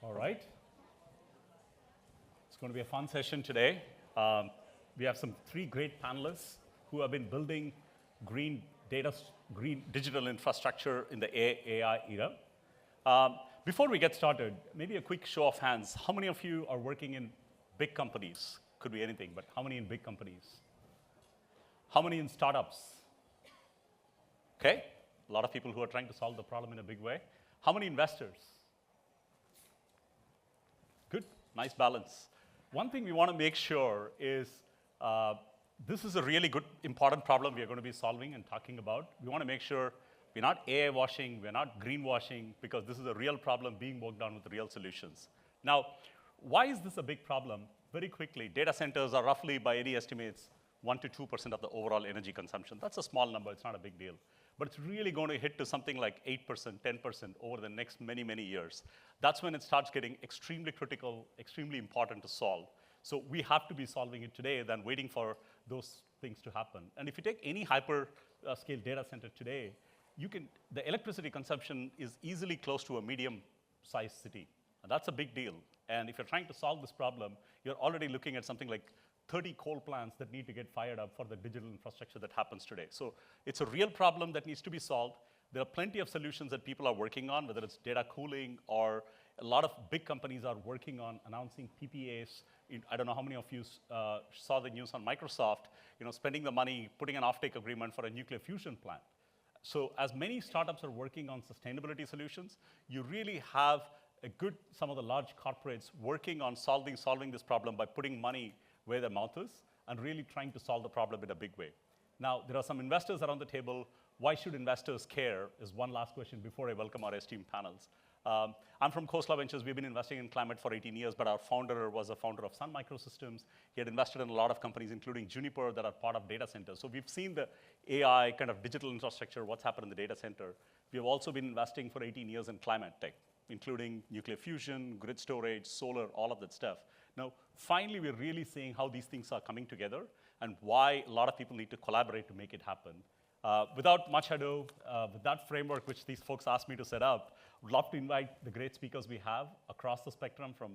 All right. It's going to be a fun session today. We have three great panelists who have been building green digital infrastructure in the AI era. Before we get started, maybe a quick show of hands. How many of you are working in big companies? Could be anything, but how many in big companies? How many in startups? Okay, a lot of people who are trying to solve the problem in a big way. How many investors? Good, nice balance. One thing we want to make sure is this is a really good, important problem we are going to be solving and talking about. We want to make sure we're not AI washing, we're not greenwashing, because this is a real problem being worked on with real solutions. Now, why is this a big problem? Very quickly, data centers are roughly, by any estimates, 1 to 2% of the overall energy consumption. That's a small number, it's not a big deal. But it's really going to hit to something like 8%, 10% over the next many, many years. That's when it starts getting extremely critical, extremely important to solve. So we have to be solving it today than waiting for those things to happen. And if you take any hyper-scale data center today, the electricity consumption is easily close to a medium-sized city. And that's a big deal. And if you're trying to solve this problem, you're already looking at something like 30 coal plants that need to get fired up for the digital infrastructure that happens today. So it's a real problem that needs to be solved. There are plenty of solutions that people are working on, whether it's data cooling or a lot of big companies are working on announcing PPAs. I don't know how many of you saw the news on Microsoft, spending the money, putting an offtake agreement for a nuclear fusion plant. So as many startups are working on sustainability solutions, you really have some of the large corporates working on solving this problem by putting money where their mouth is and really trying to solve the problem in a big way. Now, there are some investors around the table. Why should investors care is one last question before I welcome our esteemed panels. I'm from Khosla Ventures. We've been investing in climate for 18 years, but our founder was a founder of Sun Microsystems. He had invested in a lot of companies, including Juniper, that are part of data centers. So we've seen the AI kind of digital infrastructure, what's happened in the data center. We have also been investing for 18 years in climate tech, including nuclear fusion, grid storage, solar, all of that stuff. Now, finally, we're really seeing how these things are coming together and why a lot of people need to collaborate to make it happen. Without much ado, with that framework which these folks asked me to set up, I'd love to invite the great speakers we have across the spectrum, from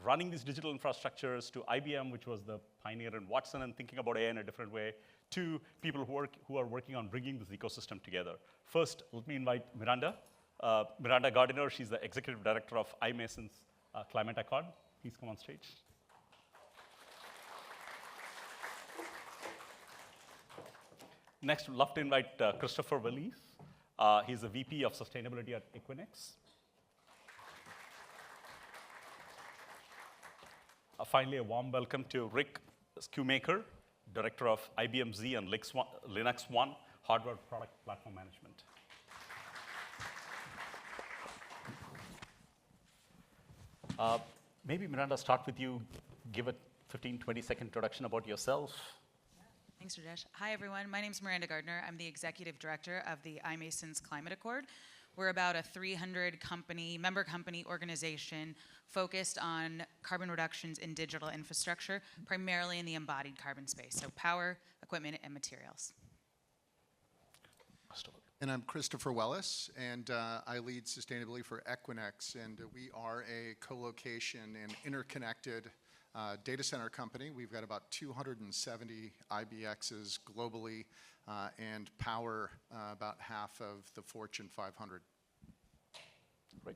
running these digital infrastructures to IBM, which was the pioneer in Watson and thinking about AI in a different way, to people who are working on bringing this ecosystem together. First, let me invite Miranda. Miranda Gardiner, she's the executive director of iMason's Climate Accord. Please come on stage. Next, we'd love to invite Christopher Willis. He's the VP of Sustainability at Equinix. Finally, a warm welcome to Rick Schoonmaker, Director of IBM Z and Linux One Hardware Product Platform Management. Maybe, Miranda, start with you. Give a 15, 20-second introduction about yourself. Thanks, Rajesh. Hi, everyone. My name is Miranda Gardner. I'm the executive director of the iMason's Climate Accord. We're about a 300-member company organization focused on carbon reductions in digital infrastructure, primarily in the embodied carbon space, so power, equipment, and materials. And I'm Christopher Willis, and I lead sustainably for Equinix, and we are a co-location and interconnected data center company. We've got about 270 IBXs globally and power about half of the Fortune 500. Rick.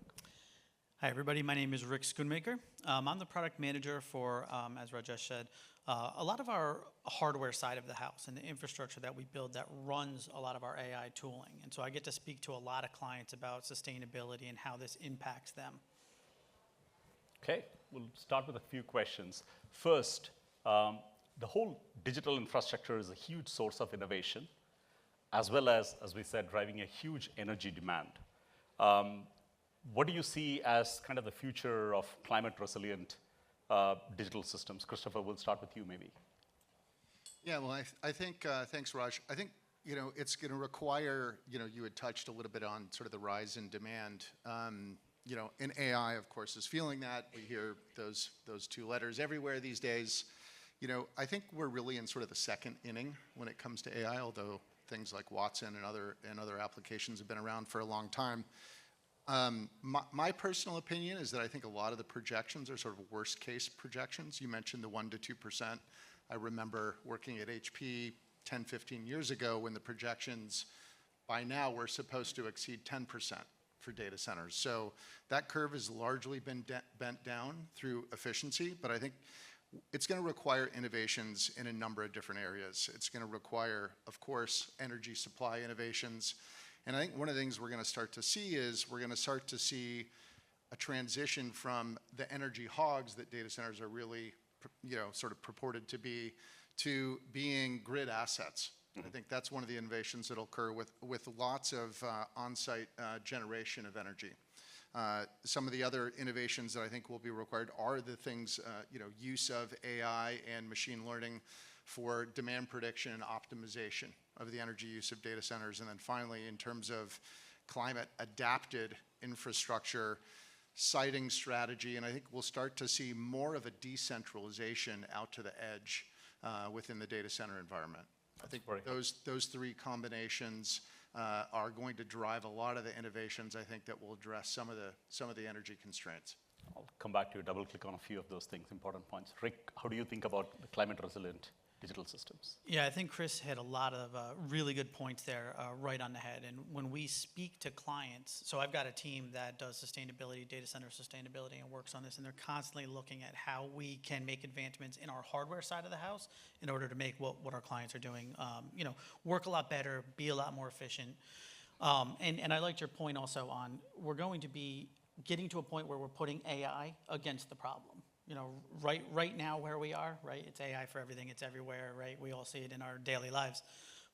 Hi, everybody. My name is Rick Schoonmaker. I'm the product manager for, as Rajesh said, a lot of our hardware side of the house and the infrastructure that we build that runs a lot of our AI tooling. And so I get to speak to a lot of clients about sustainability and how this impacts them. Okay, we'll start with a few questions. First, the whole digital infrastructure is a huge source of innovation, as well as we said, driving a huge energy demand. What do you see as kind of the future of climate resilient digital systems? Christopher, we'll start with you maybe. Yeah, well, I think, thanks, Raj. I think, it's going to require, you had touched a little bit on sort of the rise in demand. And AI, of course, is feeling that. We hear those two letters everywhere these days. I think we're really in sort of the second inning when it comes to AI, although things like Watson and other applications have been around for a long time. My personal opinion is that I think a lot of the projections are sort of worst case projections. You mentioned the 1% to 2%. I remember working at HP 10, 15 years ago when the projections by now were supposed to exceed 10% for data centers. So that curve has largely been bent down through efficiency, but I think it's going to require innovations in a number of different areas. It's going to require, of course, energy supply innovations. And I think one of the things we're going to start to see is we're going to start to see a transition from the energy hogs that data centers are really, sort of purported to be, to being grid assets. I think that's one of the innovations that will occur with lots of on-site generation of energy. Some of the other innovations that I think will be required are the things, use of AI and machine learning for demand prediction and optimization of the energy use of data centers. And then finally, in terms of climate adapted infrastructure, siting strategy, and I think we'll start to see more of a decentralization out to the edge within the data center environment. I think those three combinations are going to drive a lot of the innovations, I think, that will address some of the energy constraints. I'll come back to you, double click on a few of those things, important points. Rick, how do you think about the climate resilient digital systems? Yeah, I think Chris hit a lot of really good points there right on the head. And when we speak to clients, so I've got a team that does sustainability, data center sustainability, and works on this, and they're constantly looking at how we can make advancements in our hardware side of the house in order to make what our clients are doing, work a lot better, be a lot more efficient. And I liked your point also on we're going to be getting to a point where we're putting AI against the problem. Right now where we are, right, it's AI for everything, it's everywhere, right? We all see it in our daily lives.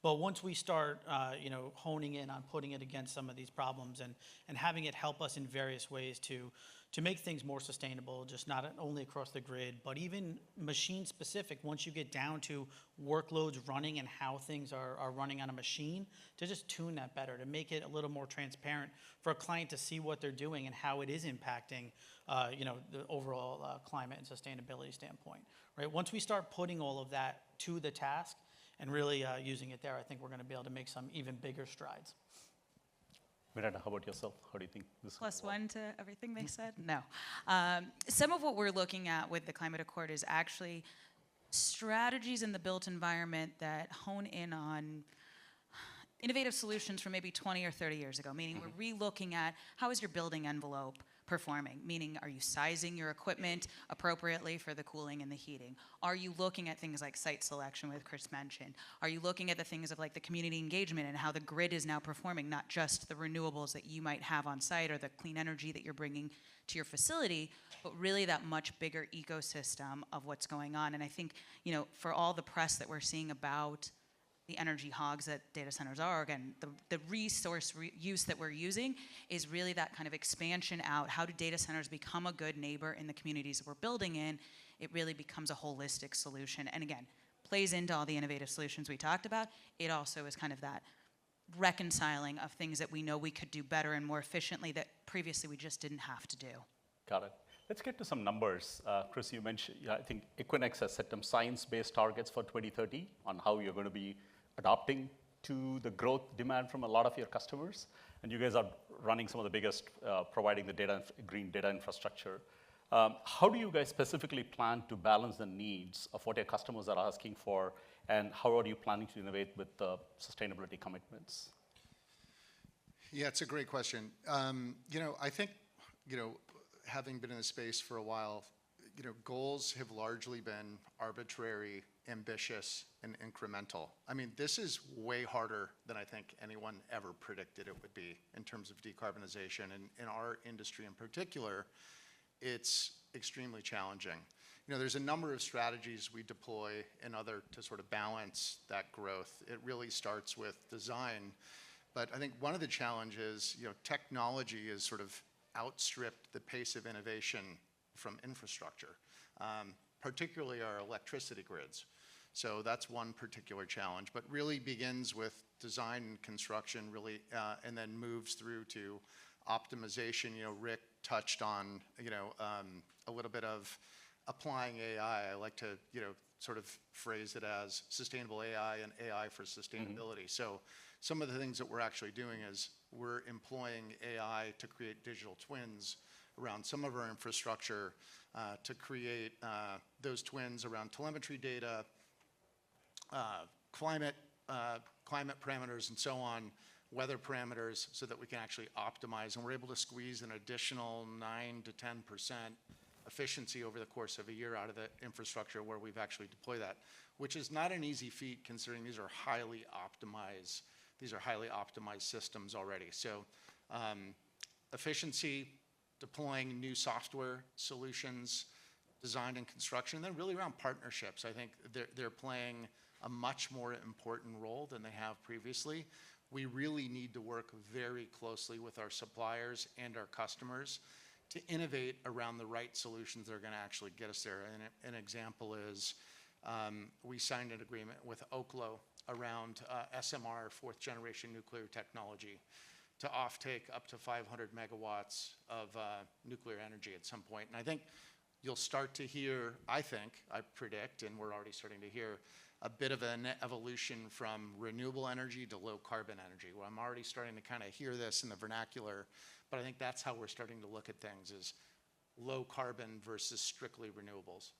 But once we start, honing in on putting it against some of these problems and having it help us in various ways to make things more sustainable, just not only across the grid, but even machine specific, once you get down to workloads running and how things are running on a machine, to just tune that better, to make it a little more transparent for a client to see what they're doing and how it is impacting the overall climate and sustainability standpoint, right? Once we start putting all of that to the task and really using it there, I think we're going to be able to make some even bigger strides. Miranda, how about yourself? How do you think this Plus will work? one to everything they said? No. Some of what we're looking at with the Climate Accord is actually strategies in the built environment that hone in on innovative solutions from maybe 20 or 30 years ago, meaning we're re-looking at how is your building envelope performing, meaning are you sizing your equipment appropriately for the cooling and the heating? Are you looking at things like site selection, with Chris mentioned? Are you looking at the things of like the community engagement and how the grid is now performing, not just the renewables that you might have on site or the clean energy that you're bringing to your facility, but really that much bigger ecosystem of what's going on. And I think, for all the press that we're seeing about the energy hogs that data centers are, again, the resource use that we're using is really that kind of expansion out. How do data centers become a good neighbor in the communities that we're building in? It really becomes a holistic solution. And again, plays into all the innovative solutions we talked about. It also is kind of that reconciling of things that we know we could do better and more efficiently that previously we just didn't have to do. Got it. Let's get to some numbers. Chris, you mentioned, I think Equinix has set some science-based targets for 2030 on how you're going to be adapting to the growth demand from a lot of your customers. And you guys are running some of the biggest, providing the green data infrastructure. How do you guys specifically plan to balance the needs of what your customers are asking for, and how are you planning to innovate with the sustainability commitments? Yeah, it's a great question. I think, having been in the space for a while, goals have largely been arbitrary, ambitious, and incremental. I mean, this is way harder than I think anyone ever predicted it would be in terms of decarbonization. And in our industry in particular, it's extremely challenging. There's a number of strategies we deploy to sort of balance that growth. It really starts with design. But I think one of the challenges, technology has sort of outstripped the pace of innovation from infrastructure, particularly our electricity grids. So that's one particular challenge, but really begins with design and construction, really, and then moves through to optimization. Rick touched on, a little bit of applying AI. I like to, sort of phrase it as sustainable AI and AI for sustainability. So some of the things that we're actually doing is we're employing AI to create digital twins around some of our infrastructure, to create those twins around telemetry data, climate parameters and so on, weather parameters, so that we can actually optimize. And we're able to squeeze an additional 9 to 10% efficiency over the course of a year out of the infrastructure where we've actually deployed that, which is not an easy feat considering these are highly optimized systems already. So efficiency, deploying new software solutions, design and construction, and then really around partnerships. I think they're playing a much more important role than they have previously. We really need to work very closely with our suppliers and our customers to innovate around the right solutions that are going to actually get us there. And an example is we signed an agreement with Oklo around SMR, fourth generation nuclear technology, to offtake up to 500 megawatts of nuclear energy at some point. And I think you'll start to hear, I predict, and we're already starting to hear, a bit of an evolution from renewable energy to low carbon energy. Well, I'm already starting to kind of hear this in the vernacular, but I think that's how we're starting to look at things, is low carbon versus strictly renewables.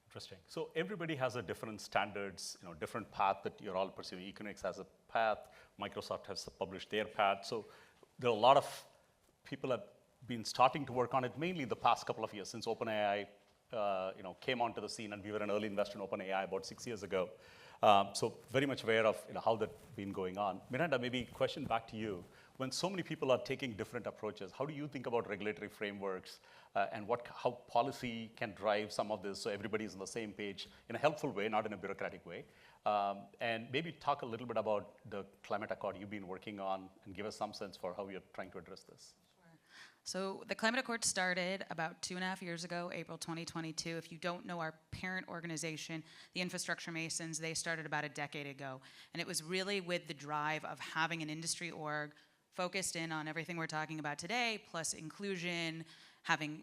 Interesting. So everybody has a different standards, different path that you're all pursuing. Equinix has a path. Microsoft has published their path. So there are a lot of people have been starting to work on it, mainly the past couple of years since OpenAI came onto the scene, and we were an early investor in OpenAI about 6 years ago. So very much aware of how that's been going on. Miranda, maybe question back to you. When so many people are taking different approaches, how do you think about regulatory frameworks and how policy can drive some of this so everybody's on the same page in a helpful way, not in a bureaucratic way? And maybe talk a little bit about the climate accord you've been working on and give us some sense for how you're trying to address this. So the Climate Accord started about 2.5 years ago, April 2022. If you don't know our parent organization, the Infrastructure Masons, they started about a decade ago. And it was really with the drive of having an industry org focused in on everything we're talking about today, plus inclusion.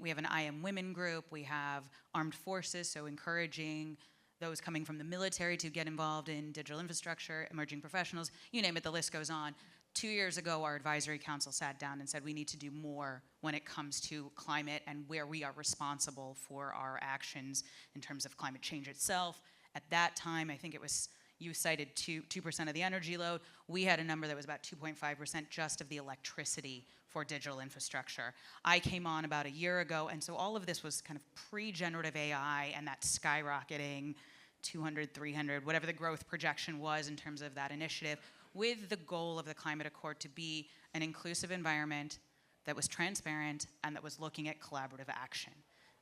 We have an IM women group, we have armed forces, so encouraging those coming from the military to get involved in digital infrastructure, emerging professionals, you name it, the list goes on. 2 years ago, our advisory council sat down and said we need to do more when it comes to climate and where we are responsible for our actions in terms of climate change itself. At that time, I think it was, you cited 2% of the energy load. We had a number that was about 2.5% just of the electricity for digital infrastructure. I came on about a year ago, and so all of this was kind of pre-generative AI and that skyrocketing 200, 300, whatever the growth projection was in terms of that initiative, with the goal of the Climate Accord to be an inclusive environment that was transparent and that was looking at collaborative action.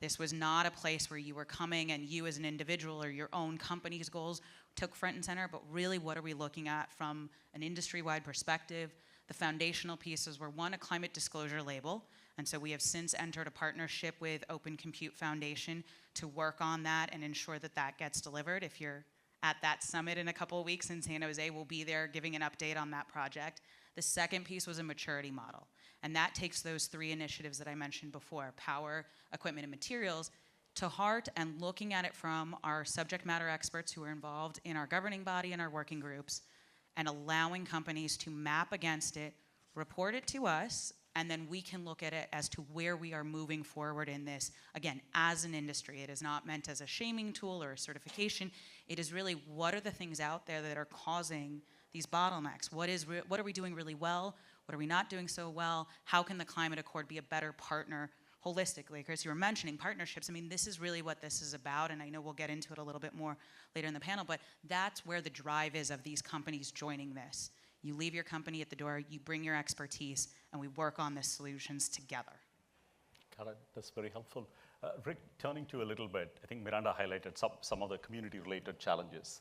This was not a place where you were coming and you as an individual or your own company's goals took front and center, but really what are we looking at from an industry-wide perspective? The foundational pieces were, one, a climate disclosure label, and so we have since entered a partnership with Open Compute Foundation to work on that and ensure that that gets delivered. If you're at that summit in a couple of weeks in San Jose, we'll be there giving an update on that project. The second piece was a maturity model, and that takes those 3 initiatives that I mentioned before, power, equipment, and materials, to heart and looking at it from our subject matter experts who are involved in our governing body and our working groups, and allowing companies to map against it, report it to us, and then we can look at it as to where we are moving forward in this, again, as an industry. It is not meant as a shaming tool or a certification. It is really, what are the things out there that are causing these bottlenecks? What are we doing really well? What are we not doing so well? How can the Climate Accord be a better partner holistically? Chris, you were mentioning partnerships. I mean, this is really what this is about, and I know we'll get into it a little bit more later in the panel, but that's where the drive is of these companies joining this. You leave your company at the door, you bring your expertise, and we work on the solutions together. Got it. That's very helpful. Rick, turning to a little bit, I think Miranda highlighted some of the community-related challenges.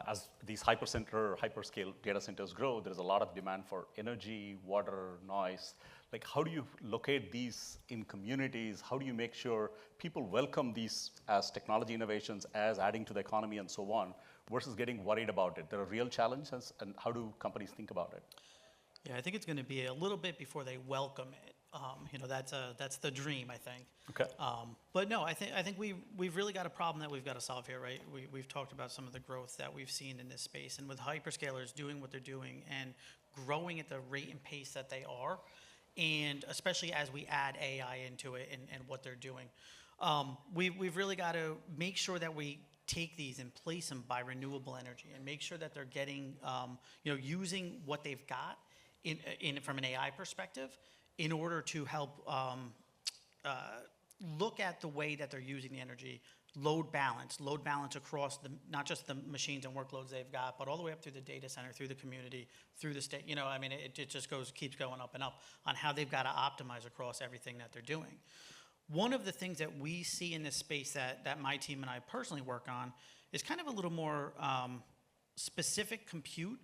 As these hyperscale data centers grow, there's a lot of demand for energy, water, noise. Like, how do you locate these in communities? How do you make sure people welcome these as technology innovations, as adding to the economy and so on, versus getting worried about it? There are real challenges, and how do companies think about it? Yeah, I think it's going to be a little bit before they welcome it. That's the dream, I think. Okay. But no, I think we've really got a problem that we've got to solve here, right? We've talked about some of the growth that we've seen in this space, and with hyperscalers doing what they're doing and growing at the rate and pace that they are, and especially as we add AI into it and what they're doing, we've really got to make sure that we take these and place them by renewable energy and make sure that they're getting, using what they've got in from an AI perspective in order to help look at the way that they're using the energy, load balance across not just the machines and workloads they've got, but all the way up through the data center, through the community, through the state. It just keeps going up and up on how they've got to optimize across everything that they're doing. One of the things that we see in this space that my team and I personally work on is kind of a little more specific compute.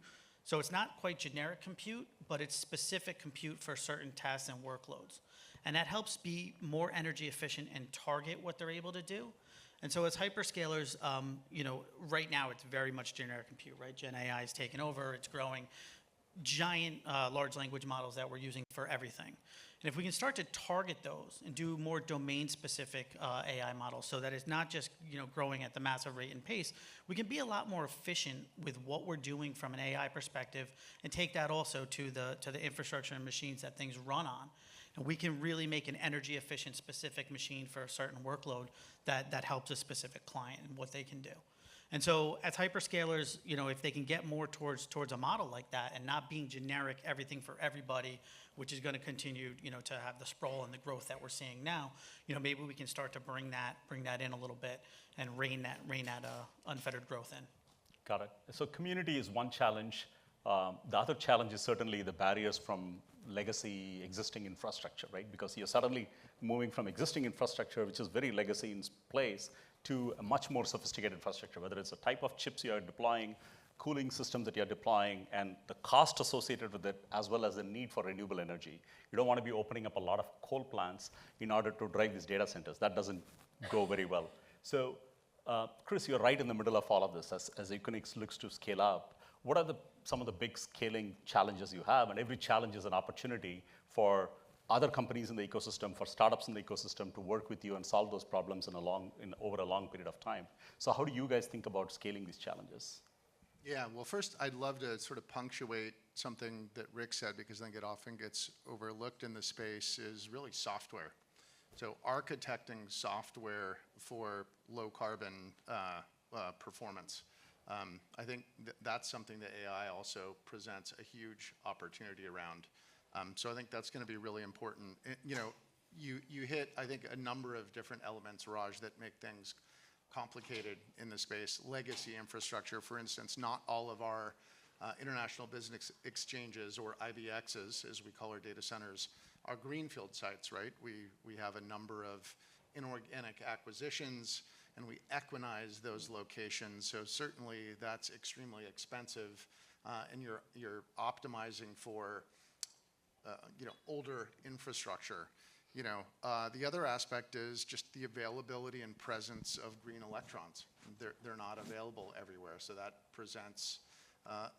So it's not quite generic compute, but it's specific compute for certain tasks and workloads. And that helps be more energy efficient and target what they're able to do. And so as hyperscalers, right now it's very much generic compute, right? Gen AI is taking over, it's growing. Giant large language models that we're using for everything. And if we can start to target those and do more domain-specific AI models so that it's not just growing at the massive rate and pace, we can be a lot more efficient with what we're doing from an AI perspective and take that also to the infrastructure and machines that things run on. And we can really make an energy-efficient specific machine for a certain workload that helps a specific client and what they can do. And so as hyperscalers, if they can get more towards a model like that and not being generic everything for everybody, which is going to continue, to have the sprawl and the growth that we're seeing now, maybe we can start to bring that in a little bit and rein that unfettered growth in. Got it. So community is one challenge. The other challenge is certainly the barriers from legacy existing infrastructure, right? Because you're suddenly moving from existing infrastructure, which is very legacy in place, to a much more sophisticated infrastructure, whether it's a type of chips you are deploying, cooling systems that you're deploying, and the cost associated with it, as well as the need for renewable energy. You don't want to be opening up a lot of coal plants in order to drive these data centers. That doesn't go very well. So, Chris, you're right in the middle of all of this as Equinix looks to scale up. What are some of the big scaling challenges you have? And every challenge is an opportunity for other companies in the ecosystem, for startups in the ecosystem to work with you and solve those problems over a long period of time. So how do you guys think about scaling these challenges? Yeah, well, first, I'd love to sort of punctuate something that Rick said, because I think it often gets overlooked in the space, is really software. So architecting software for low carbon performance. I think that's something that AI also presents a huge opportunity around. So I think that's going to be really important. You hit, I think, a number of different elements, Raj, that make things complicated in the space. Legacy infrastructure, for instance, not all of our international business exchanges, or IBXs, as we call our data centers, are greenfield sites, right? We have a number of inorganic acquisitions, and we equinize those locations. So certainly that's extremely expensive, and you're optimizing for older infrastructure. The other aspect is just the availability and presence of green electrons. They're not available everywhere, so that presents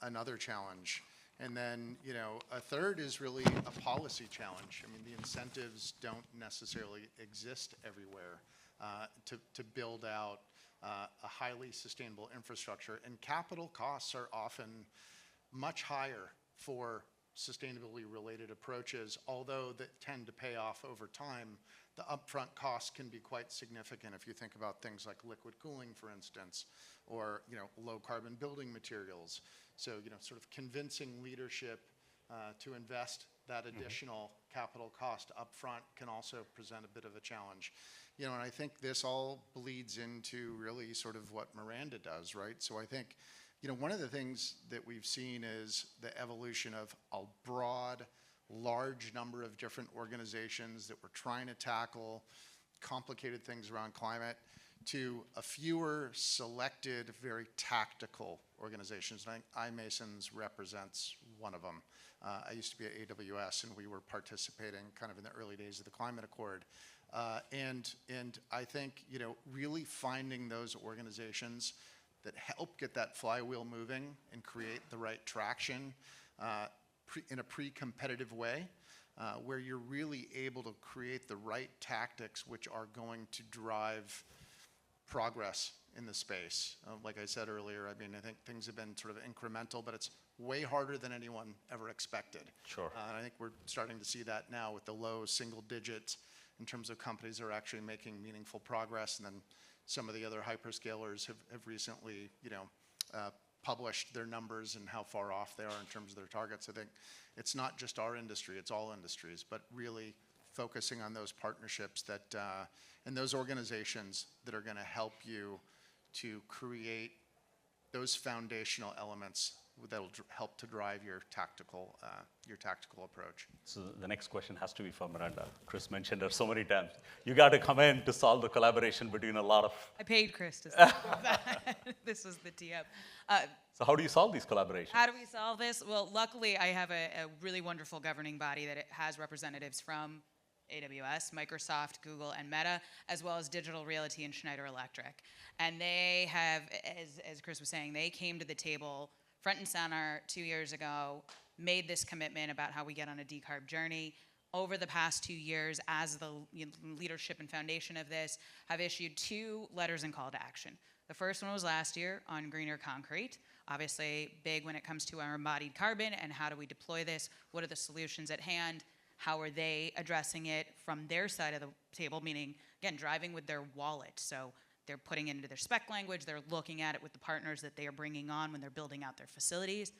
another challenge. And then, a third is really a policy challenge. I mean, the incentives don't necessarily exist everywhere to build out a highly sustainable infrastructure. And capital costs are often much higher for sustainability related approaches, although that tend to pay off over time. The upfront costs can be quite significant if you think about things like liquid cooling, for instance, or low carbon building materials. So sort of convincing leadership to invest that additional capital cost upfront can also present a bit of a challenge. And I think this all bleeds into really sort of what Miranda does, right? So I think one of the things that we've seen is the evolution of a broad, large number of different organizations that were trying to tackle complicated things around climate, to a fewer selected, very tactical organizations. And I think iMasons represents one of them. I used to be at AWS, and we were participating kind of in the early days of the Climate Accord. And I think really finding those organizations that help get that flywheel moving and create the right traction in a pre-competitive way, where you're really able to create the right tactics which are going to drive progress in the space. Like I said earlier, I mean, I think things have been sort of incremental, but it's way harder than anyone ever expected. Sure. And I think we're starting to see that now with the low single digits in terms of companies that are actually making meaningful progress. And then some of the other hyperscalers have recently, published their numbers and how far off they are in terms of their targets. I think it's not just our industry, it's all industries, but really focusing on those partnerships that, and those organizations that are gonna help you to create those foundational elements that'll help to drive your tactical approach. So the next question has to be for Miranda. Chris mentioned her so many times. You got to come in to solve the collaboration between a lot of. I paid Chris to say that. This was the tee up. So how do you solve these collaborations? How do we solve this? Well, luckily, I have a really wonderful governing body that it has representatives from AWS, Microsoft, Google, and Meta, as well as Digital Realty and Schneider Electric. And they have, as Chris was saying, they came to the table front and center 2 years ago, made this commitment about how we get on a decarb journey. Over the past 2 years, as the leadership and foundation of this, have issued 2 letters and call to action. The first one was last year on greener concrete. Obviously, big when it comes to our embodied carbon and how do we deploy this? What are the solutions at hand? How are they addressing it from their side of the table? Meaning, again, driving with their wallet. So they're putting it into their spec language. They're looking at it with the partners that they are bringing on when they're building out their facilities.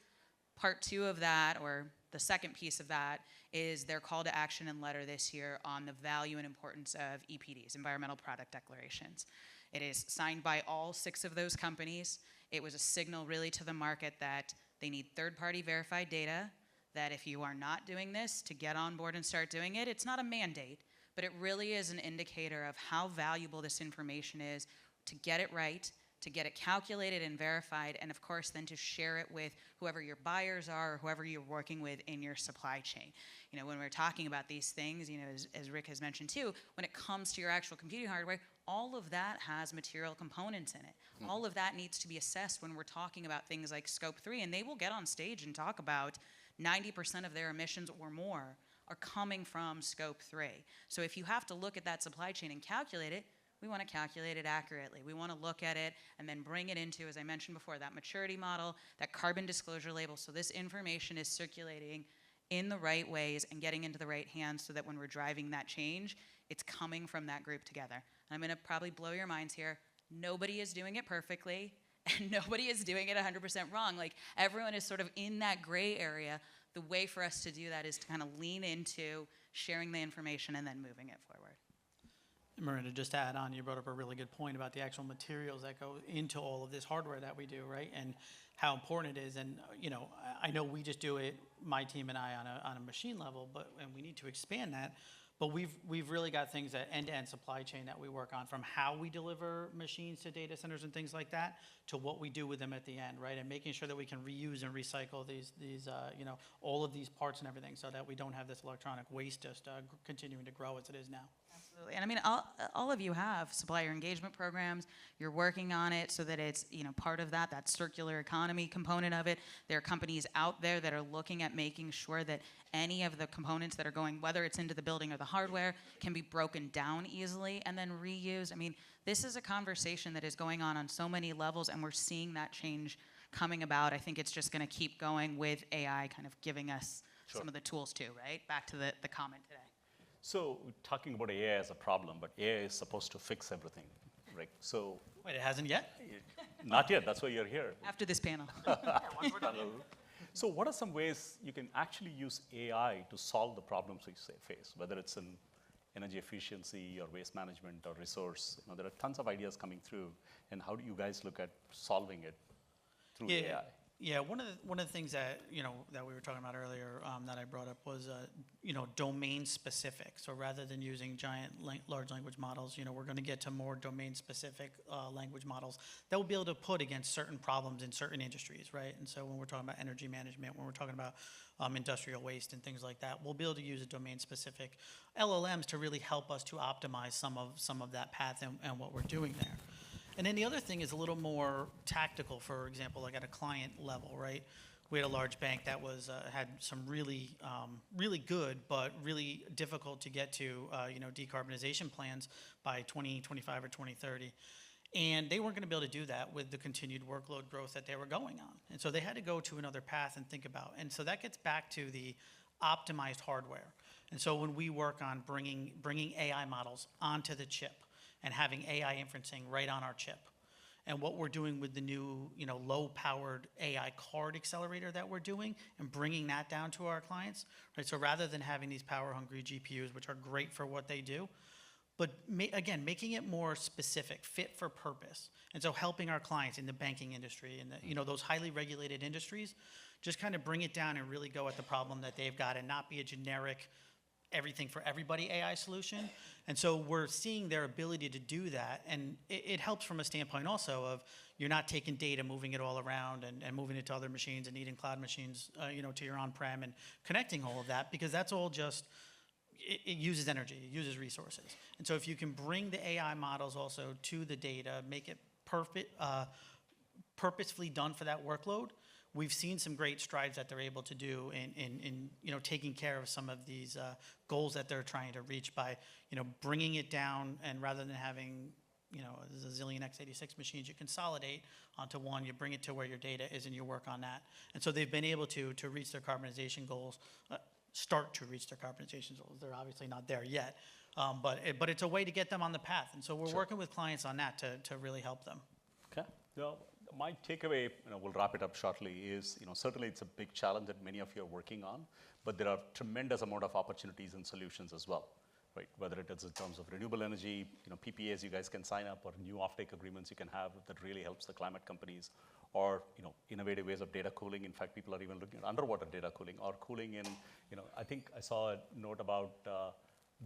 Part 2 of that, or the second piece of that, is their call to action and letter this year on the value and importance of EPDs, environmental product declarations. It is signed by all 6 of those companies. It was a signal really to the market that they need third-party verified data, that if you are not doing this, to get on board and start doing it. It's not a mandate, but it really is an indicator of how valuable this information is to get it right, to get it calculated and verified, and of course then to share it with whoever your buyers are or whoever you're working with in your supply chain. When we're talking about these things, as Rick has mentioned too, when it comes to your actual computing hardware, all of that has material components in it. All of that needs to be assessed when we're talking about things like Scope 3, and they will get on stage and talk about 90% of their emissions or more are coming from Scope 3. So if you have to look at that supply chain and calculate it, we want to calculate it accurately. We want to look at it and then bring it into, as I mentioned before, that maturity model, that carbon disclosure label, so this information is circulating in the right ways and getting into the right hands so that when we're driving that change, it's coming from that group together. And I'm going to probably blow your minds here. Nobody is doing it perfectly, and nobody is doing it 100% wrong. Like, everyone is sort of in that gray area. The way for us to do that is to kind of lean into sharing the information and then moving it forward. Miranda, just to add on, you brought up a really good point about the actual materials that go into all of this hardware that we do, right? And how important it is. And I know we just do it, my team and I, on a machine level, and we need to expand that. But we've really got things that end-to-end supply chain that we work on, from how we deliver machines to data centers and things like that, to what we do with them at the end, right? And making sure that we can reuse and recycle these all of these parts and everything, so that we don't have this electronic waste just continuing to grow as it is now. Absolutely. And I mean, all of you have supplier engagement programs. You're working on it so that it's part of that circular economy component of it. There are companies out there that are looking at making sure that any of the components that are going, whether it's into the building or the hardware, can be broken down easily and then reused. I mean, this is a conversation that is going on so many levels, and we're seeing that change coming about. I think it's just going to keep going with AI kind of giving us some of the tools too, right? Back to the comment today. So talking about AI as a problem, but AI is supposed to fix everything, right? So Wait, it hasn't yet? not yet. That's why you're here. After this panel. So what are some ways you can actually use AI to solve the problems we face, whether it's in energy efficiency or waste management or resource? There are tons of ideas coming through, and how do you guys look at solving it through AI? Yeah, one of the things that that we were talking about earlier that I brought up was domain specific. So rather than using giant large language models, we're going to get to more domain specific language models that will be able to put against certain problems in certain industries, right? And so when we're talking about energy management, when we're talking about industrial waste and things like that, we'll be able to use a domain specific LLMs to really help us to optimize some of that path and what we're doing there. And then the other thing is a little more tactical, for example, like at a client level, right? we had a large bank that was had some really really good but really difficult to get to decarbonization plans by 2025 or 2030. And they weren't going to be able to do that with the continued workload growth that they were going on. And so they had to go to another path and think about. And so that gets back to the optimized hardware. And so when we work on bringing AI models onto the chip and having AI inferencing right on our chip, and what we're doing with the new, low-powered AI card accelerator that we're doing and bringing that down to our clients, right? So rather than having these power-hungry GPUs, which are great for what they do, but again, making it more specific, fit for purpose. And so helping our clients in the banking industry and those highly regulated industries, just kind of bring it down and really go at the problem that they've got and not be a generic everything for everybody AI solution. And so we're seeing their ability to do that. And it helps from a standpoint also of you're not taking data, moving it all around and moving it to other machines and needing cloud machines, to your on-prem and connecting all of that, because that's all just, it uses energy, it uses resources. And so if you can bring the AI models also to the data, make it purposefully done for that workload, we've seen some great strides that they're able to do in taking care of some of these goals that they're trying to reach by bringing it down, and rather than having there's a zillion x86 machines, you consolidate onto one, you bring it to where your data is, and you work on that. And so they've been able to reach their carbonization goals, start to reach their carbonization goals. They're obviously not there yet, but it's a way to get them on the path. And so we're working with clients on that to really help them. Okay. Well, my takeaway, we'll wrap it up shortly, is certainly it's a big challenge that many of you are working on, but there are tremendous amount of opportunities and solutions as well, right? Whether it is in terms of renewable energy, PPAs you guys can sign up, or new offtake agreements you can have that really helps the climate companies, or innovative ways of data cooling. In fact, people are even looking at underwater data cooling or cooling in, I think I saw a note about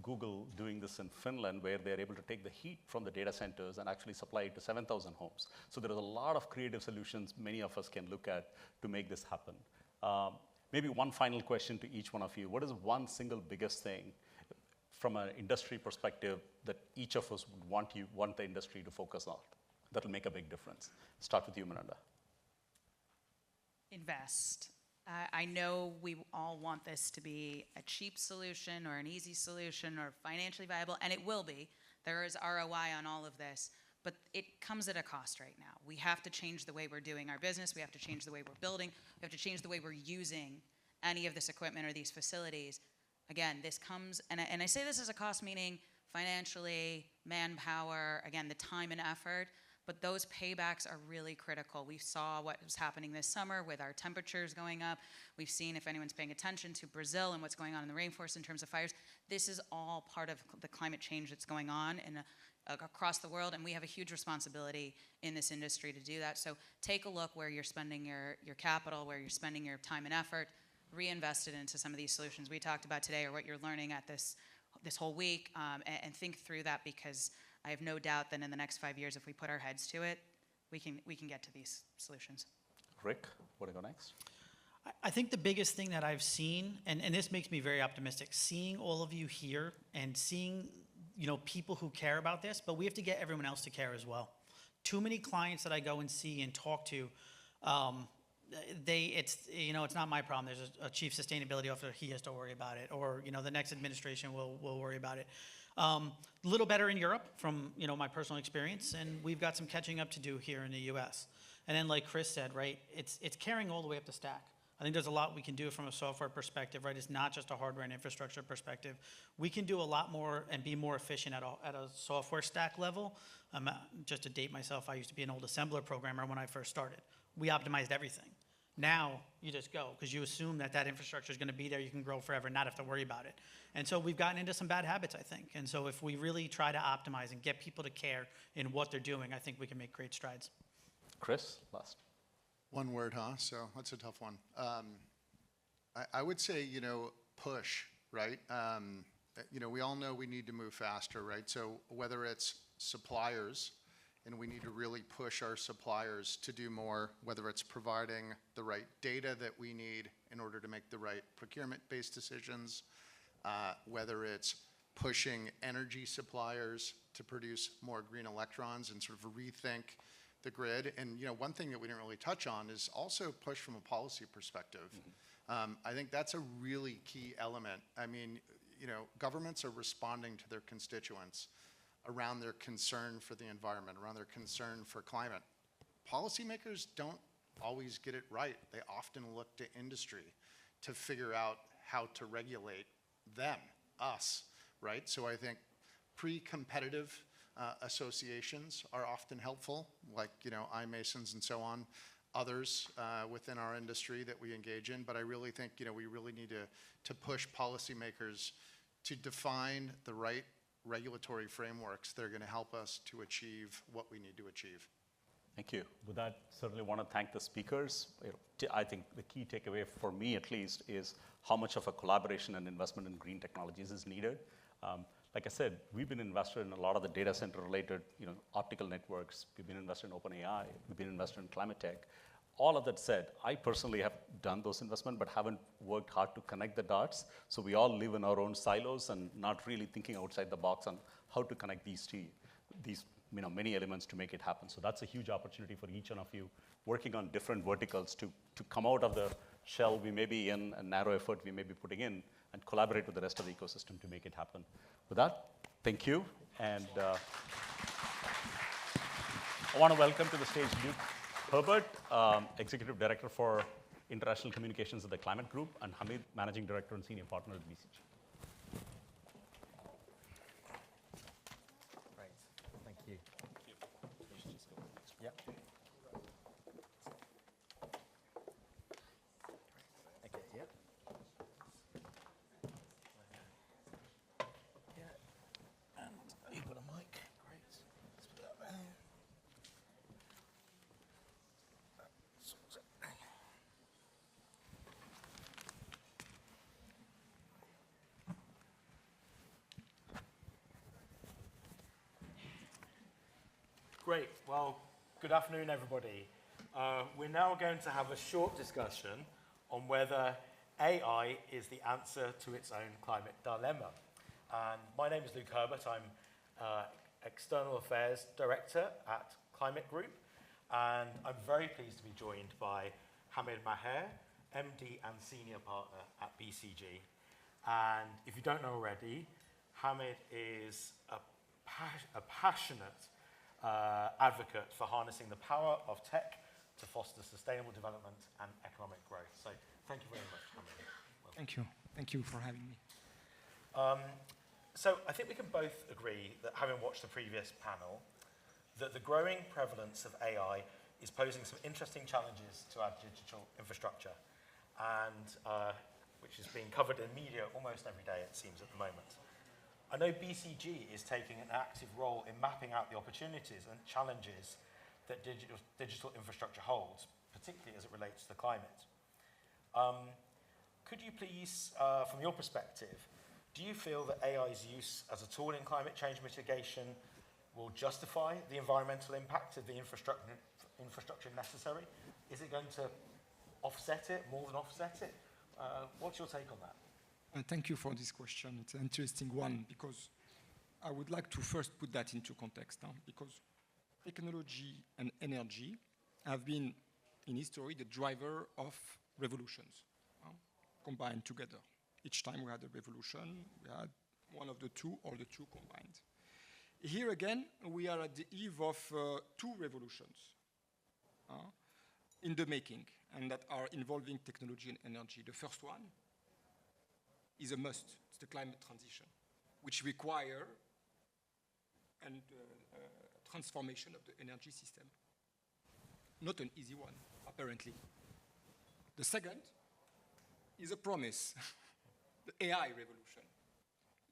Google doing this in Finland, where they're able to take the heat from the data centers and actually supply it to 7,000 homes. So there is a lot of creative solutions many of us can look at to make this happen. Maybe one final question to each one of you. What is one single biggest thing from an industry perspective that each of us would want the industry to focus on that will make a big difference? Start with you, Miranda. Invest. I know we all want this to be a cheap solution or an easy solution or financially viable, and it will be. There is ROI on all of this, but it comes at a cost right now. We have to change the way we're doing our business. We have to change the way we're building. We have to change the way we're using any of this equipment or these facilities. Again, this comes, and I say this as a cost, meaning financially, manpower, again, the time and effort. But those paybacks are really critical. We saw what was happening this summer with our temperatures going up. We've seen, if anyone's paying attention, to Brazil and what's going on in the rainforest in terms of fires. This is all part of the climate change that's going on across the world, and we have a huge responsibility in this industry to do that. So take a look where you're spending your capital, where you're spending your time and effort, reinvest it into some of these solutions we talked about today, or what you're learning at this whole week, and think through that, because I have no doubt that in the next 5 years, if we put our heads to it, we can get to these solutions. Rick, want to go next? I think the biggest thing that I've seen, and this makes me very optimistic, seeing all of you here and seeing people who care about this, but we have to get everyone else to care as well. Too many clients that I go and see and talk to, it's not my problem. There's a chief sustainability officer, he has to worry about it, or the next administration will worry about it. A little better in Europe from my personal experience, and we've got some catching up to do here in the U.S. And then, like Chris said, right, it's carrying all the way up the stack. I think there's a lot we can do from a software perspective, right? It's not just a hardware and infrastructure perspective. We can do a lot more and be more efficient at a software stack level. Just to date myself, I used to be an old assembler programmer when I first started. We optimized everything. Now you just go, because you assume that infrastructure is going to be there, you can grow forever, not have to worry about it. And so we've gotten into some bad habits, I think. And so if we really try to optimize and get people to care in what they're doing, I think we can make great strides. Chris, last. One word, huh? So that's a tough one. I would say, push, right? We all know we need to move faster, right? So whether it's suppliers, and we need to really push our suppliers to do more, whether it's providing the right data that we need in order to make the right procurement-based decisions, whether it's pushing energy suppliers to produce more green electrons and sort of rethink the grid. And one thing that we didn't really touch on is also push from a policy perspective. I think that's a really key element. I mean, governments are responding to their constituents around their concern for the environment, around their concern for climate. Policymakers don't always get it right. They often look to industry to figure out how to regulate them, us, right? So I think pre-competitive associations are often helpful, like iMasons and so on, others within our industry that we engage in. But I really think we really need to push policymakers to define the right regulatory frameworks that are going to help us to achieve what we need to achieve. Thank you. With that, certainly want to thank the speakers. I think the key takeaway for me, at least, is how much of a collaboration and investment in green technologies is needed. Like I said, we've been invested in a lot of the data center related, optical networks. We've been invested in OpenAI. We've been invested in climate tech. All of that said, I personally have done those investments, but haven't worked hard to connect the dots. So we all live in our own silos and not really thinking outside the box on how to connect these many elements to make it happen. So that's a huge opportunity for each one of you working on different verticals to come out of the shell we may be in, a narrow effort we may be putting in, and collaborate with the rest of the ecosystem to make it happen. With that, thank you. And I want to welcome to the stage Luke Herbert, Executive Director for International Communications at the Climate Group, and Hamid, Managing Director and Senior Partner at BCG. Great, thank you. Yep. Okay, yep. Yeah, and you've got a mic, great. Let's put that there. Great. Well, good afternoon, everybody. We're now going to have a short discussion on whether AI is the answer to its own climate dilemma. And my name is Luke Herbert. I'm External Affairs Director at Climate Group. And I'm very pleased to be joined by Hamid Maher, MD and Senior Partner at BCG. And if you don't know already, Hamid is a passionate advocate for harnessing the power of tech to foster sustainable development and economic growth. So thank you very much, Hamid. Thank you. Thank you for having me. So I think we can both agree that, having watched the previous panel, that the growing prevalence of AI is posing some interesting challenges to our digital infrastructure, and which is being covered in media almost every day, it seems, at the moment. I know BCG is taking an active role in mapping out the opportunities and challenges that digital infrastructure holds, particularly as it relates to the climate. Could you please, from your perspective, do you feel that AI's use as a tool in climate change mitigation will justify the environmental impact of the infrastructure necessary? Is it going to offset it, more than offset it? What's your take on that? Thank you for this question. It's an interesting one because I would like to first put that into context, because technology and energy have been, in history, the driver of revolutions, combined together. Each time we had a revolution, we had one of the two or the two combined. Here again, we are at the eve of two revolutions in the making, and that are involving technology and energy. The first one is a must. It's the climate transition, which require a transformation of the energy system. Not an easy one, apparently. The second is a promise, the AI revolution.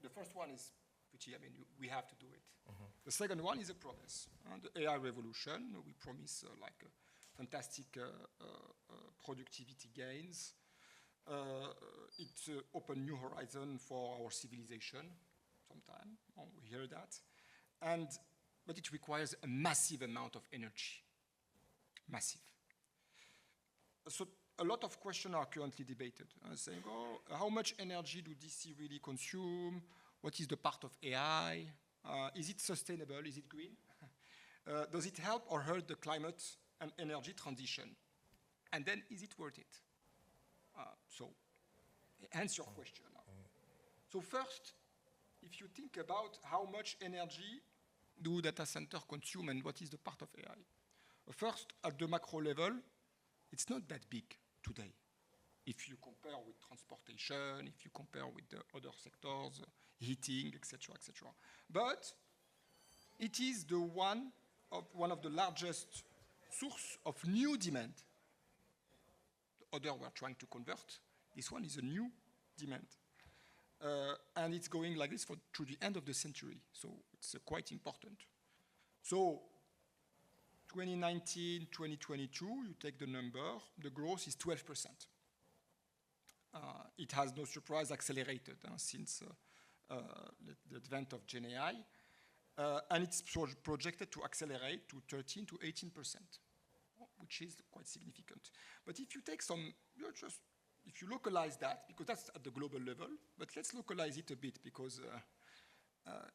The first one is pretty, we have to do it. Mm-hmm. The second one is a promise. The AI revolution, we promise fantastic productivity gains. It opened new horizon for our civilization sometime, we hear that. But it requires a massive amount of energy, massive. So a lot of questions are currently debated, saying, how much energy do DC really consume? What is the part of AI? Is it sustainable? Is it green? Does it help or hurt the climate and energy transition? And then, is it worth it? So, hence your question. So first, if you think about how much energy do data centers consume and what is the part of AI? First, at the macro level, it's not that big today. If you compare with transportation, if you compare with the other sectors, heating, etc., etc. But it is the one of the largest source of new demand. The other we're trying to convert. This one is a new demand. And it's going like this through the end of the century. So it's quite important. So 2019, 2022, you take the number, the growth is 12%. It has no surprise accelerated since the advent of Gen AI. And it's projected to accelerate to 13 to 18%, which is quite significant. But if you take some, if you localize that, because that's at the global level, but let's localize it a bit because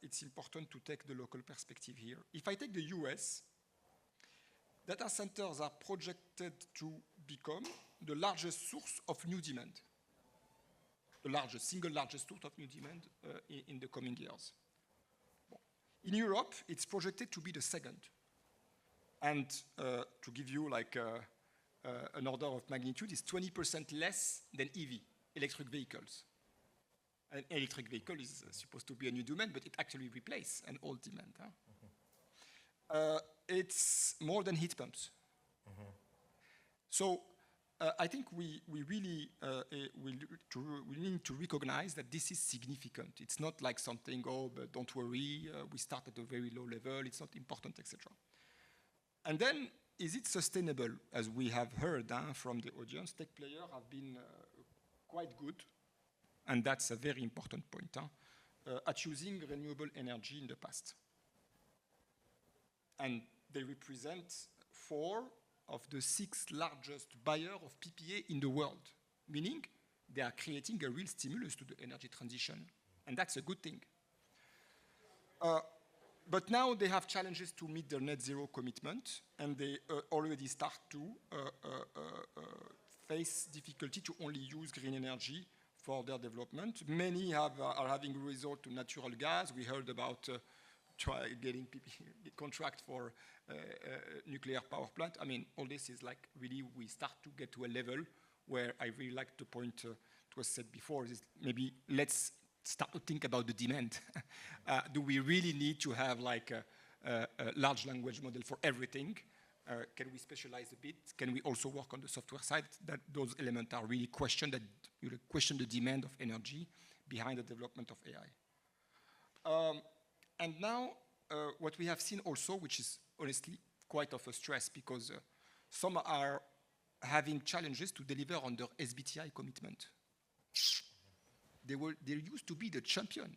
it's important to take the local perspective here. If I take the US, data centers are projected to become the largest source of new demand. The single largest source of new demand in the coming years. In Europe, it's projected to be the second. And to give you like an order of magnitude, is 20% less than EV, electric vehicles. An electric vehicle is supposed to be a new demand, but it actually replaces an old demand. It's more than heat pumps. So I think we really need to recognize that this is significant. It's not like something, oh, but don't worry, we start at a very low level, it's not important, etc. And then, is it sustainable? As we have heard from the audience, tech players have been quite good, and that's a very important point, at using renewable energy in the past. And they represent 4 of the 6 largest buyers of PPA in the world, meaning they are creating a real stimulus to the energy transition, and that's a good thing. But now they have challenges to meet their net zero commitment, and they already start to face difficulty to only use green energy for their development. Many are having resort to natural gas. We heard about getting contract for nuclear power plant. I mean, all this is like really we start to get to a level where I really like the point it was said before is maybe let's start to think about the demand. Do we really need to have like a large language model for everything? Can we specialize a bit? Can we also work on the software side? That those elements are really question the demand of energy behind the development of AI. And now, what we have seen also, which is honestly quite of a stress because some are having challenges to deliver on their SBTi commitment. They used to be the champion.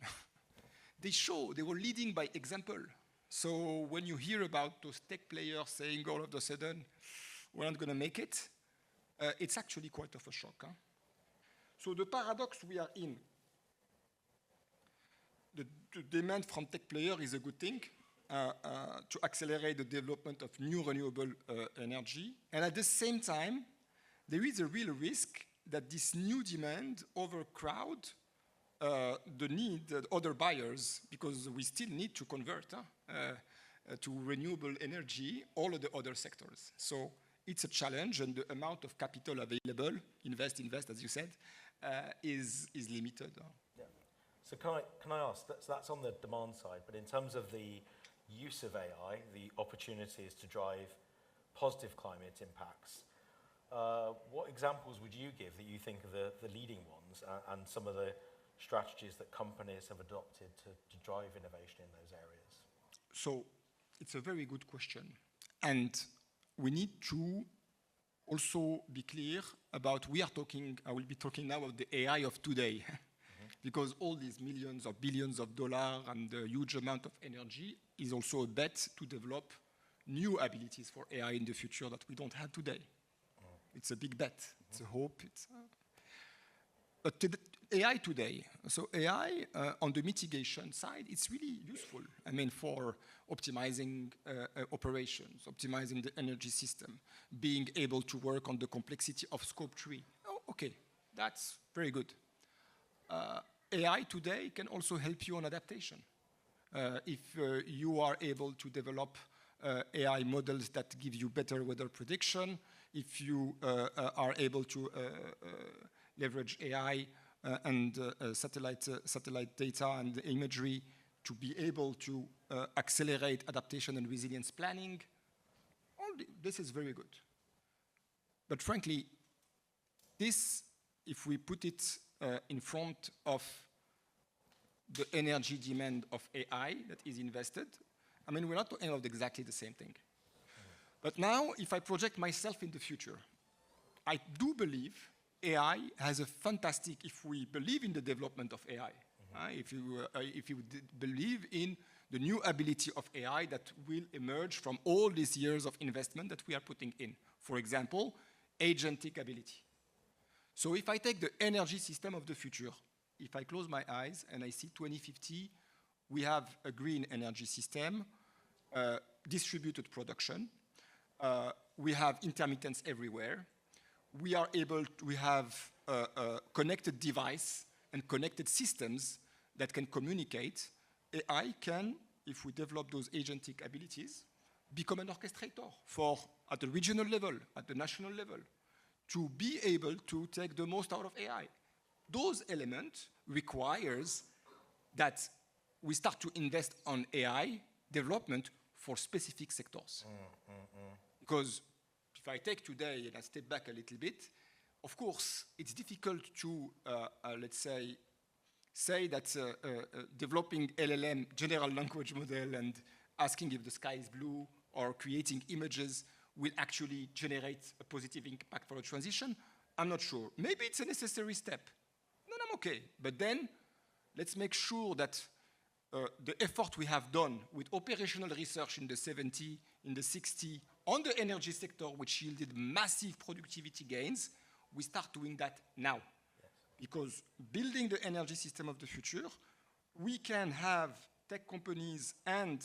They were leading by example. So when you hear about those tech players saying all of a sudden, we're not going to make it, it's actually quite of a shock. So the paradox we are in, the demand from tech players is a good thing to accelerate the development of new renewable energy. And at the same time, there is a real risk that this new demand overcrowd the need of other buyers, because we still need to convert to renewable energy all of the other sectors. So it's a challenge, and the amount of capital available, invest, as you said, is limited. Yeah. So can I ask, that's on the demand side, but in terms of the use of AI, the opportunities to drive positive climate impacts, what examples would you give that you think are the leading ones and some of the strategies that companies have adopted to drive innovation in those areas? So it's a very good question. And we need to also be clear about, I will be talking now about the AI of today. Because all these millions or billions of dollars and the huge amount of energy is also a bet to develop new abilities for AI in the future that we don't have today. It's a big bet. It's a hope. But AI today. So AI on the mitigation side, it's really useful. I mean, for optimizing operations, optimizing the energy system, being able to work on the complexity of scope 3. Oh, okay, that's very good. AI today can also help you on adaptation. If you are able to develop AI models that give you better weather prediction, if you are able to leverage AI and satellite data and imagery to be able to accelerate adaptation and resilience planning, this is very good. But frankly, this, if we put it in front of the energy demand of AI that is invested, I mean, we're not talking about exactly the same thing. But now, if I project myself in the future, I do believe AI has a fantastic, if we believe in the development of AI, if you believe in the new ability of AI that will emerge from all these years of investment that we are putting in. For example, agentic ability. So if I take the energy system of the future, if I close my eyes and I see 2050, we have a green energy system, distributed production, we have intermittence everywhere, we have connected device and connected systems that can communicate. AI can, if we develop those agentic abilities, become an orchestrator for, at the regional level, at the national level, to be able to take the most out of AI. Those elements requires that we start to invest on AI development for specific sectors. Because if I take today and I step back a little bit, of course, it's difficult to, let's say that developing LLM, general language model, and asking if the sky is blue or creating images will actually generate a positive impact for a transition. I'm not sure. Maybe it's a necessary step. Then I'm okay. But then let's make sure that the effort we have done with operational research in the 70s, in the 60s, on the energy sector, which yielded massive productivity gains, we start doing that now. Yes. Because building the energy system of the future, we can have tech companies and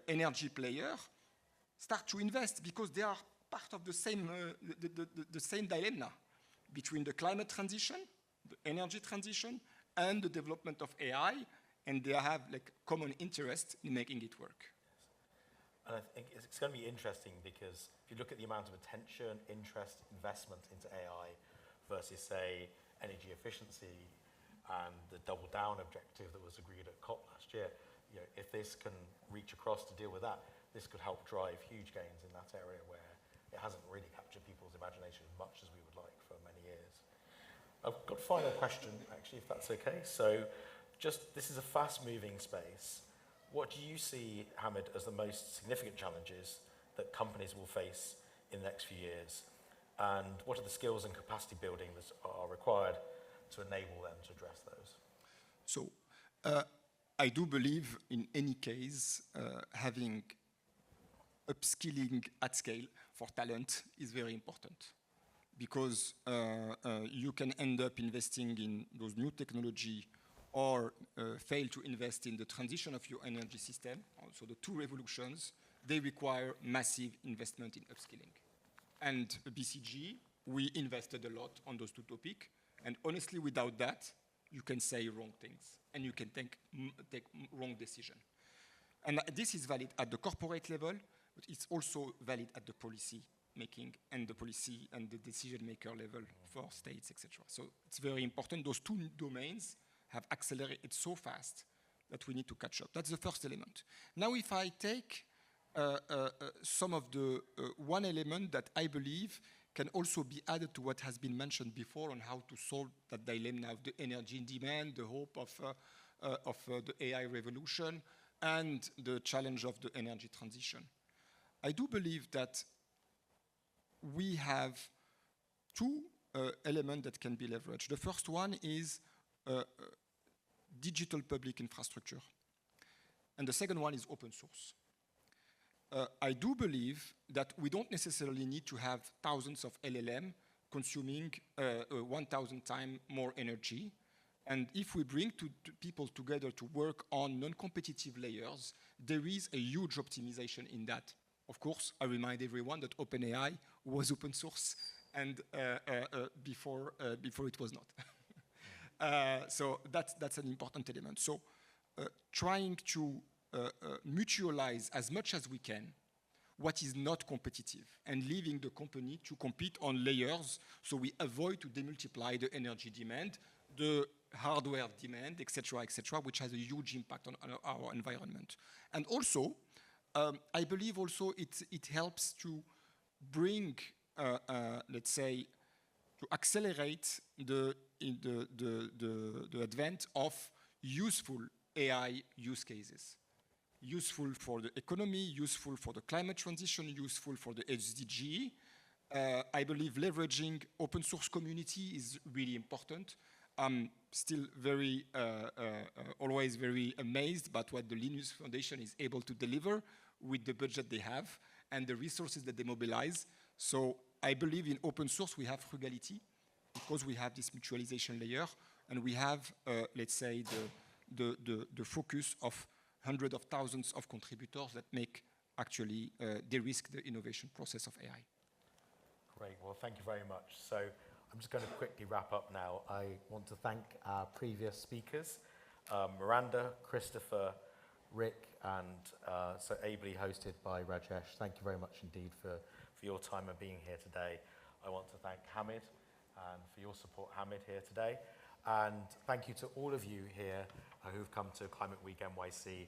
energy players start to invest because they are part of the same dilemma between the climate transition, the energy transition, and the development of AI, and they have like common interest in making it work. And I think it's going to be interesting because if you look at the amount of attention, interest, investment into AI versus, say, energy efficiency and the double down objective that was agreed at COP last year, you know, if this can reach across to deal with that, this could help drive huge gains in that area where it hasn't really captured people's imagination as much as we would like for many years. I've got a final question, actually, if that's okay. So this is a fast-moving space. What do you see, Hamid, as the most significant challenges that companies will face in the next few years? And what are the skills and capacity building that are required to enable them to address those? So I do believe in any case having upskilling at scale for talent is very important because you can end up investing in those new technology or fail to invest in the transition of your energy system. So the two revolutions, they require massive investment in upskilling. And BCG, we invested a lot on those two topics. And honestly, without that, you can say wrong things and you can take wrong decisions. And this is valid at the corporate level, but it's also valid at the policy making and the policy and the decision maker level for states, etc. So it's very important. Those two domains have accelerated so fast that we need to catch up. That's the first element. Now, if I take some of the one element that I believe can also be added to what has been mentioned before on how to solve that dilemma of the energy demand, the hope of the AI revolution, and the challenge of the energy transition. I do believe that we have two elements that can be leveraged. The first one is digital public infrastructure. And the second one is open source. I do believe that we don't necessarily need to have thousands of LLM consuming 1,000 times more energy. And if we bring people together to work on non-competitive layers, there is a huge optimization in that. Of course, I remind everyone that OpenAI was open source and before it was not. So that's an important element. So trying to mutualize as much as we can what is not competitive and leaving the company to compete on layers so we avoid to demultiply the energy demand, the hardware demand, et cetera, which has a huge impact on our environment. And also, I believe also it helps to bring, let's say, to accelerate the advent of useful AI use cases. Useful for the economy, useful for the climate transition, useful for the SDG. I believe leveraging open source community is really important. I'm still very, always very amazed by what the Linux Foundation is able to deliver with the budget they have and the resources that they mobilize. So I believe in open source we have frugality because we have this mutualization layer and we have, let's say, the focus of hundreds of thousands of contributors that make actually de-risk the innovation process of AI. Great, well, thank you very much. So I'm just going to quickly wrap up now. I want to thank our previous speakers, Miranda, Christopher, Rick, and so ably hosted by Rajesh. Thank you very much indeed for your time and being here today. I want to thank Hamid and for your support, Hamid, here today. And thank you to all of you here who've come to Climate Week NYC.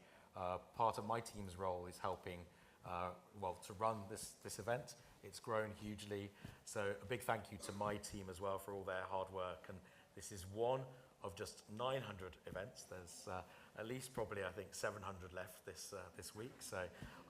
Part of my team's role is helping, to run this event. It's grown hugely. So a big thank you to my team as well for all their hard work. And this is one of just 900 events. There's at least probably, I think, 700 left this week. So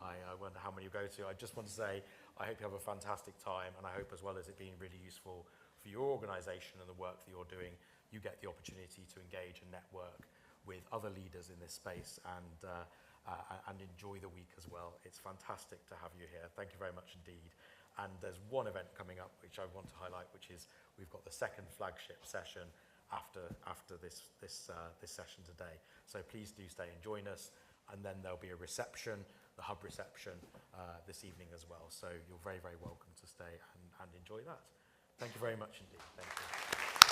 I wonder how many you go to. I just want to say, I hope you have a fantastic time. And I hope as well as it being really useful for your organization and the work that you're doing, you get the opportunity to engage and network with other leaders in this space and enjoy the week as well. It's fantastic to have you here. Thank you very much indeed. And there's one event coming up which I want to highlight, which is we've got the second flagship session after this session today. So please do stay and join us. And then there'll be a reception, the hub reception this evening as well. So you're very, very welcome to stay and enjoy that. Thank you very much indeed. Thank you.